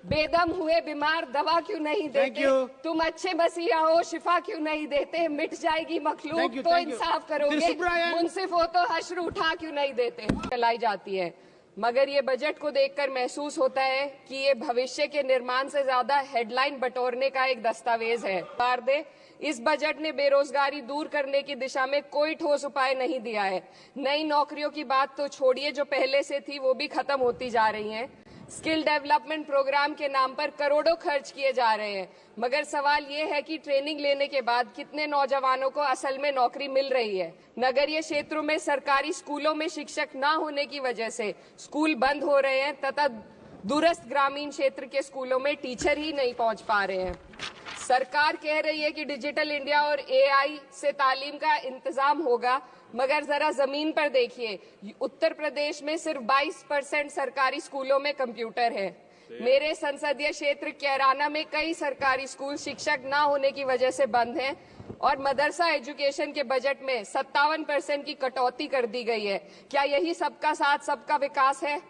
बेदम हुए बीमार दवा क्यों नहीं देते? तुम अच्छे मसीहा हो, शिफा क्यों नहीं देते? मिट जाएगी मखलूक तो इंसाफ करोगे, मुंसिफ हो तो हश्र उठा क्यों नहीं देते? चलाई जाती है, मगर ये बजट को देखकर महसूस होता है कि ये भविष्य के निर्माण से ज्यादा हेडलाइन बटोरने का एक दस्तावेज है। इस बजट ने बेरोजगारी दूर करने की दिशा में कोई ठोस उपाय नहीं दिया है। नई नौकरियों की बात तो छोड़िए, जो पहले से थी वो भी खत्म होती जा रही हैं। स्किल डेवलपमेंट प्रोग्राम के नाम पर करोड़ों खर्च किए जा रहे हैं, मगर सवाल ये है कि ट्रेनिंग लेने के बाद कितने नौजवानों को असल में नौकरी मिल रही है। नगरीय क्षेत्रों में सरकारी स्कूलों में शिक्षक न होने की वजह से स्कूल बंद हो रहे हैं तथा दूरस्थ ग्रामीण क्षेत्र के स्कूलों में टीचर ही नहीं पहुंच पा रहे हैं। सरकार कह रही है कि डिजिटल इंडिया और एआई से तालीम का इंतजाम होगा, मगर जरा जमीन पर देखिए, उत्तर प्रदेश में सिर्फ 22% सरकारी स्कूलों में कंप्यूटर है। मेरे संसदीय क्षेत्र कैराना में कई सरकारी स्कूल शिक्षक न होने की वजह से बंद हैं और मदरसा एजुकेशन के बजट में 57% की कटौती कर दी गई है। क्या यही सबका साथ सबका विकास है?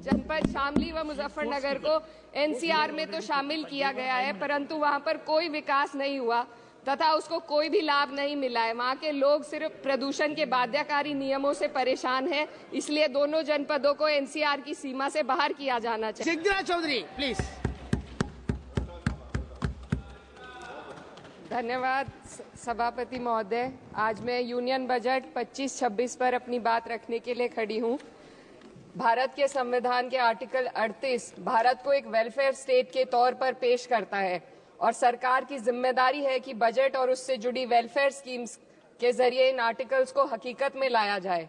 जनपद शामली व मुजफ्फरनगर को एनसीआर में तो शामिल किया गया है, परंतु वहां पर कोई विकास नहीं हुआ तथा उसको कोई भी लाभ नहीं मिला है। वहां के लोग सिर्फ प्रदूषण के बाध्यकारी नियमों से परेशान हैं, इसलिए दोनों जनपदों को एनसीआर की सीमा से बाहर किया जाना चाहिए। सिद्धराज चौधरी प्लीज। धन्यवाद सभापति महोदय। आज मैं यूनियन बजट 25-26 पर अपनी बात रखने के लिए खड़ी हूँ। भारत के संविधान के आर्टिकल 38 भारत को एक वेलफेयर स्टेट के तौर पर पेश करता है और सरकार की जिम्मेदारी है कि बजट और उससे जुड़ी वेलफेयर स्कीम्स के जरिए इन आर्टिकल्स को हकीकत में लाया जाए।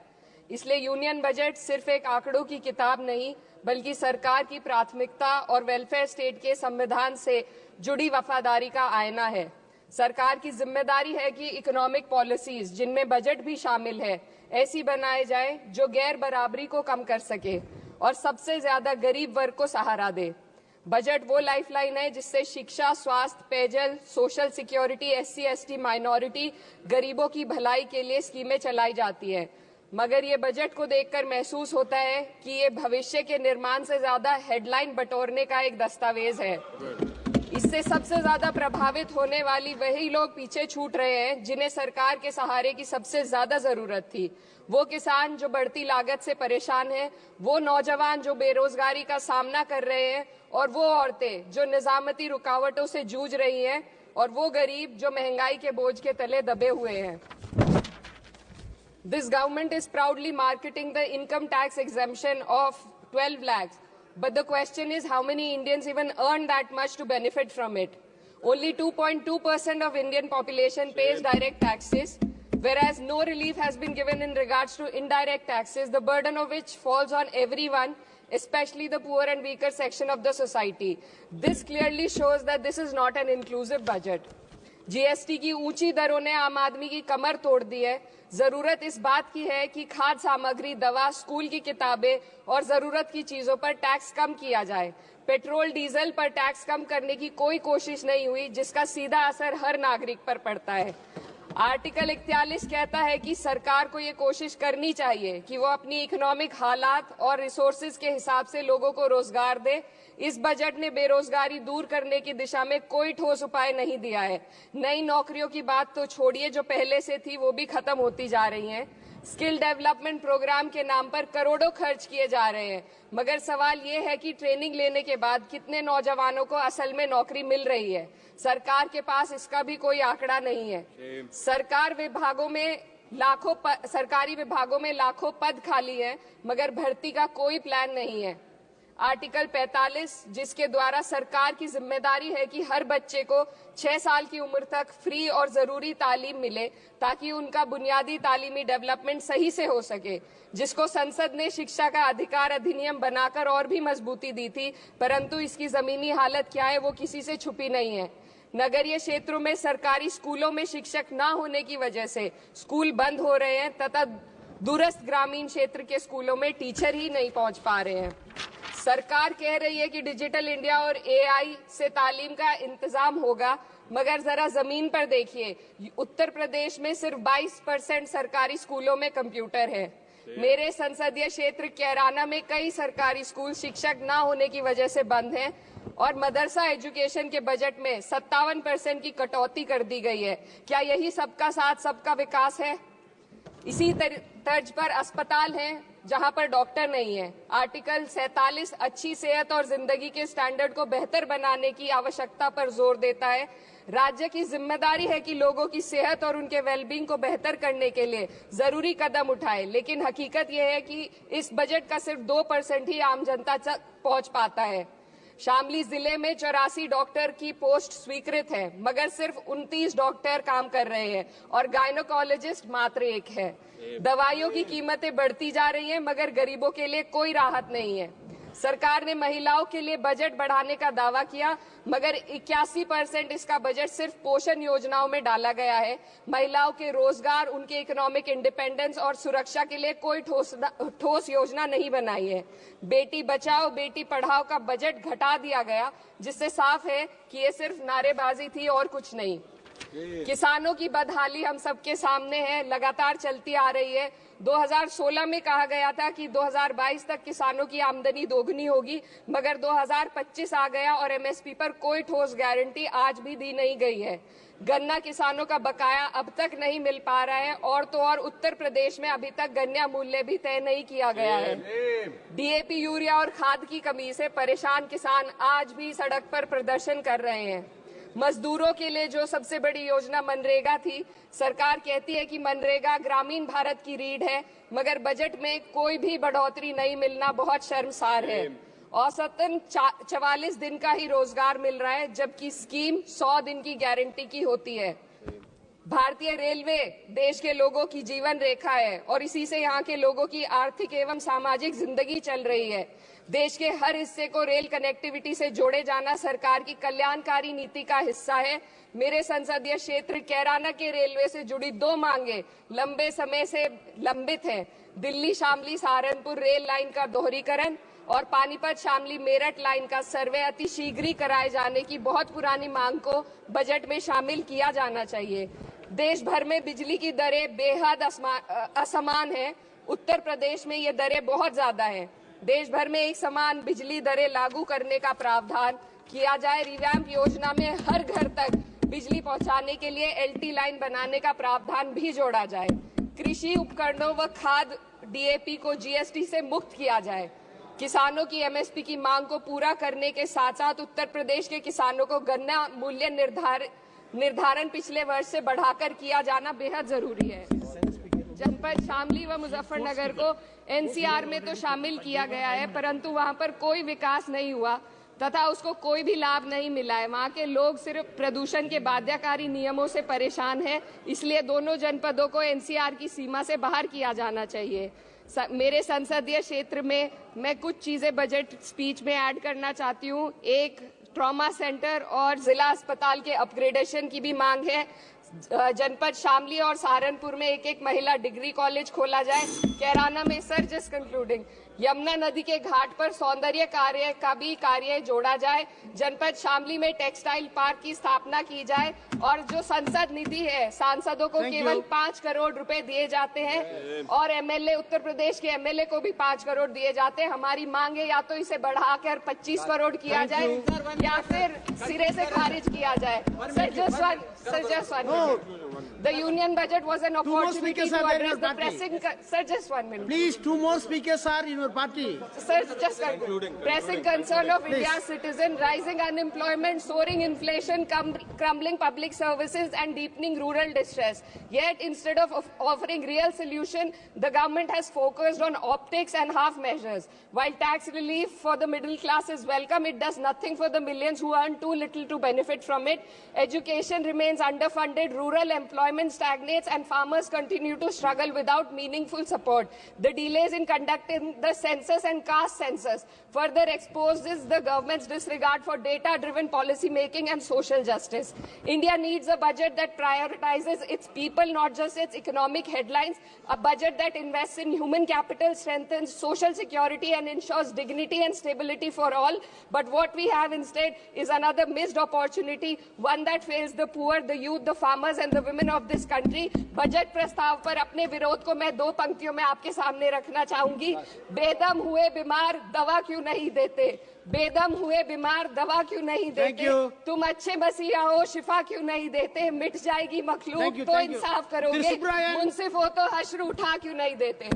इसलिए यूनियन बजट सिर्फ एक आंकड़ों की किताब नहीं, बल्कि सरकार की प्राथमिकता और वेलफेयर स्टेट के संविधान से जुड़ी वफादारी का आईना है। सरकार की जिम्मेदारी है कि इकोनॉमिक पॉलिसीज, जिनमें बजट भी शामिल है, ऐसी बनाए जाए जो गैर बराबरी को कम कर सके और सबसे ज्यादा गरीब वर्ग को सहारा दे। बजट वो लाइफलाइन है जिससे शिक्षा, स्वास्थ्य, पेयजल, social security, SC ST minority, गरीबों की भलाई के लिए स्कीमें चलाई जाती है। मगर ये बजट को देखकर महसूस होता है कि ये भविष्य के निर्माण से ज्यादा हेडलाइन बटोरने का एक दस्तावेज है। इससे सबसे ज्यादा प्रभावित होने वाली वही लोग पीछे छूट रहे हैं जिन्हें सरकार के सहारे की सबसे ज्यादा जरूरत थी। वो किसान जो बढ़ती लागत से परेशान हैं, वो नौजवान जो बेरोजगारी का सामना कर रहे हैं और वो औरतें जो निजामती रुकावटों से जूझ रही हैं और वो गरीब जो महंगाई के बोझ के तले दबे हुए हैं। This government is proudly marketing the income tax exemption of 12 lakhs. But the question is, how many Indians even earn that much to benefit from it? Only 2.2% of Indian population pays direct taxes, whereas no relief has been given in regards to indirect taxes, the burden of which falls on everyone, especially the poor and weaker section of the society. This clearly shows that this is not an inclusive budget. GST की ऊंची दरों ने आम आदमी की कमर तोड़ दी है। जरूरत इस बात की है कि खाद्य सामग्री, दवा, स्कूल की किताबें और जरूरत की चीजों पर टैक्स कम किया जाए। पेट्रोल डीजल पर टैक्स कम करने की कोई कोशिश नहीं हुई, जिसका सीधा असर हर नागरिक पर पड़ता है। आर्टिकल 41 कहता है कि सरकार को ये कोशिश करनी चाहिए कि वो अपनी इकोनॉमिक हालात और रिसोर्सेज के हिसाब से लोगों को रोजगार दे। इस बजट ने बेरोजगारी दूर करने की दिशा में कोई ठोस उपाय नहीं दिया है। नई नौकरियों की बात तो छोड़िए, जो पहले से थी वो भी खत्म होती जा रही हैं। स्किल डेवलपमेंट प्रोग्राम के नाम पर करोड़ों खर्च किए जा रहे हैं, मगर सवाल ये है कि ट्रेनिंग लेने के बाद कितने नौजवानों को असल में नौकरी मिल रही है। सरकार के पास इसका भी कोई आंकड़ा नहीं है। सरकारी विभागों में लाखों पद खाली हैं, मगर भर्ती का कोई प्लान नहीं है। आर्टिकल 45, जिसके द्वारा सरकार की जिम्मेदारी है कि हर बच्चे को 6 साल की उम्र तक फ्री और जरूरी तालीम मिले ताकि उनका बुनियादी तालीमी डेवलपमेंट सही से हो सके, जिसको संसद ने शिक्षा का अधिकार अधिनियम बनाकर और भी मजबूती दी थी, परंतु इसकी जमीनी हालत क्या है वो किसी से छुपी नहीं है। नगरीय क्षेत्रों में सरकारी स्कूलों में शिक्षक न होने की वजह से स्कूल बंद हो रहे हैं तथा दूरस्थ ग्रामीण क्षेत्र के स्कूलों में टीचर ही नहीं पहुंच पा रहे हैं। सरकार कह रही है कि डिजिटल इंडिया और एआई से तालीम का इंतजाम होगा, मगर जरा जमीन पर देखिए, उत्तर प्रदेश में सिर्फ 22% सरकारी स्कूलों में कंप्यूटर है। मेरे संसदीय क्षेत्र कैराना में कई सरकारी स्कूल शिक्षक न होने की वजह से बंद हैं और मदरसा एजुकेशन के बजट में 57% की कटौती कर दी गई है। क्या यही सबका साथ सबका विकास है? इसी तर्ज पर अस्पताल हैं जहां पर डॉक्टर नहीं है। आर्टिकल 47 अच्छी सेहत और जिंदगी के स्टैंडर्ड को बेहतर बनाने की आवश्यकता पर जोर देता है। राज्य की जिम्मेदारी है कि लोगों की सेहत और उनके वेलबींग को बेहतर करने के लिए जरूरी कदम उठाए, लेकिन हकीकत यह है कि इस बजट का सिर्फ 2% ही आम जनता तक पहुंच पाता है। शामली जिले में 84 डॉक्टर की पोस्ट स्वीकृत है, मगर सिर्फ 29 डॉक्टर काम कर रहे हैं और गायनोकोलॉजिस्ट मात्र 1 है। दवाइयों की कीमतें बढ़ती जा रही हैं, मगर गरीबों के लिए कोई राहत नहीं है। सरकार ने महिलाओं के लिए बजट बढ़ाने का दावा किया, मगर 81% इसका बजट सिर्फ पोषण योजनाओं में डाला गया है। महिलाओं के रोजगार, उनके इकोनॉमिक इंडिपेंडेंस और सुरक्षा के लिए कोई ठोस योजना नहीं बनाई है। बेटी बचाओ बेटी पढ़ाओ का बजट घटा दिया गया, जिससे साफ है कि ये सिर्फ नारेबाजी थी और कुछ नहीं। किसानों की बदहाली हम सबके सामने है, लगातार चलती आ रही है। 2016 में कहा गया था कि 2022 तक किसानों की आमदनी दोगुनी होगी, मगर 2025 आ गया और एमएसपी पर कोई ठोस गारंटी आज भी दी नहीं गई है। गन्ना किसानों का बकाया अब तक नहीं मिल पा रहा है और तो और उत्तर प्रदेश में अभी तक गन्ना मूल्य भी तय नहीं किया गया है। डीएपी, यूरिया और खाद की कमी से परेशान किसान आज भी सड़क पर प्रदर्शन कर रहे हैं। मजदूरों के लिए जो सबसे बड़ी योजना मनरेगा थी, सरकार कहती है कि मनरेगा ग्रामीण भारत की रीढ़ है, मगर बजट में कोई भी बढ़ोतरी नहीं मिलना बहुत शर्मसार है। औसतन 44 दिन का ही रोजगार मिल रहा है, जबकि स्कीम 100 दिन की गारंटी की होती है। भारतीय रेलवे देश के लोगों की जीवन रेखा है और इसी से यहाँ के लोगों की आर्थिक एवं सामाजिक जिंदगी चल रही है। देश के हर हिस्से को रेल कनेक्टिविटी से जोड़े जाना सरकार की कल्याणकारी नीति का हिस्सा है। मेरे संसदीय क्षेत्र कैराना के रेलवे से जुड़ी 2 मांगे लंबे समय से लंबित हैं। दिल्ली शामली सहारनपुर रेल लाइन का दोहरीकरण और पानीपत शामली मेरठ लाइन का सर्वे अति शीघ्र ही कराए जाने की बहुत पुरानी मांग को बजट में शामिल किया जाना चाहिए। देश भर में बिजली की दरें बेहद असमान है। उत्तर प्रदेश में ये दरें बहुत ज्यादा हैं। देश भर में एक समान बिजली दरें लागू करने का प्रावधान किया जाए। रिवैम्प योजना में हर घर तक बिजली पहुंचाने के लिए एलटी लाइन बनाने का प्रावधान भी जोड़ा जाए। कृषि उपकरणों व खाद डीएपी को जीएसटी से मुक्त किया जाए। किसानों की एमएसपी की मांग को पूरा करने के साथ साथ उत्तर प्रदेश के किसानों को गन्ना मूल्य निर्धारण पिछले वर्ष से बढ़ाकर किया जाना बेहद जरूरी है। जनपद शामली व मुजफ्फरनगर को एनसीआर में तो शामिल किया गया है, परंतु वहां पर कोई विकास नहीं हुआ तथा उसको कोई भी लाभ नहीं मिला है। वहां के लोग सिर्फ प्रदूषण के बाध्यकारी नियमों से परेशान हैं, इसलिए दोनों जनपदों को एनसीआर की सीमा से बाहर किया जाना चाहिए। मेरे संसदीय क्षेत्र में मैं कुछ चीजें बजट स्पीच में ऐड करना चाहती हूँ। एक, ट्रॉमा सेंटर और जिला अस्पताल के अपग्रेडेशन की भी मांग है। जनपद शामली और सहारनपुर में एक महिला डिग्री कॉलेज खोला जाए। कैराना में सर जस्ट कंक्लूडिंग, यमुना नदी के घाट पर सौंदर्य कार्य का भी कार्य जोड़ा जाए। जनपद शामली में टेक्सटाइल पार्क की स्थापना की जाए और जो संसद निधि है, सांसदों को केवल 5 करोड़ रुपए दिए जाते हैं और एमएलए, उत्तर प्रदेश के एमएलए को भी 5 करोड़ दिए जाते हैं। हमारी मांग है या तो इसे बढ़ाकर 25 करोड़ किया जाए या फिर सिरे से खारिज किया जाए। The union budget was an opportunity to address the pressing. Sir, just 1 minute. Please, 2 more speakers are in your party. Sir, just pressing concern of India's citizen, rising unemployment, soaring inflation, crumbling public services, and deepening rural distress. Yet, instead of offering real solution, the government has focused on optics and half measures. While tax relief for the middle class is welcome, it does nothing for the millions who earn too little to benefit from it. Education remains underfunded, rural employment stagnates, and farmers continue to struggle without meaningful support. The delays in conducting the census and caste census further exposes the government's disregard for data-driven policy making and social justice. India needs a budget that prioritizes its people, not just its economic headlines, a budget that invests in human capital, strengthens social security and ensures dignity and stability for all. But what we have instead is another missed opportunity, one that fails the poor, the youth, the farmers and the women of this country. Budget प्रस्ताव पर अपने विरोध को मैं 2 पंक्तियों में आपके सामने रखना चाहूंगी। बेदम हुए बीमार दवा क्यों नहीं देते? बेदम हुए बीमार दवा क्यों नहीं देते? तुम अच्छे मसीहा हो, शिफा क्यों नहीं देते? मिट जाएगी मखलूक तो इंसाफ करोगे, मुंसिफ हो तो हश्र उठा क्यों नहीं देते?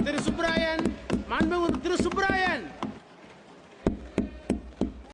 Thiru Subrayan, Manbu Thiru Subrayan.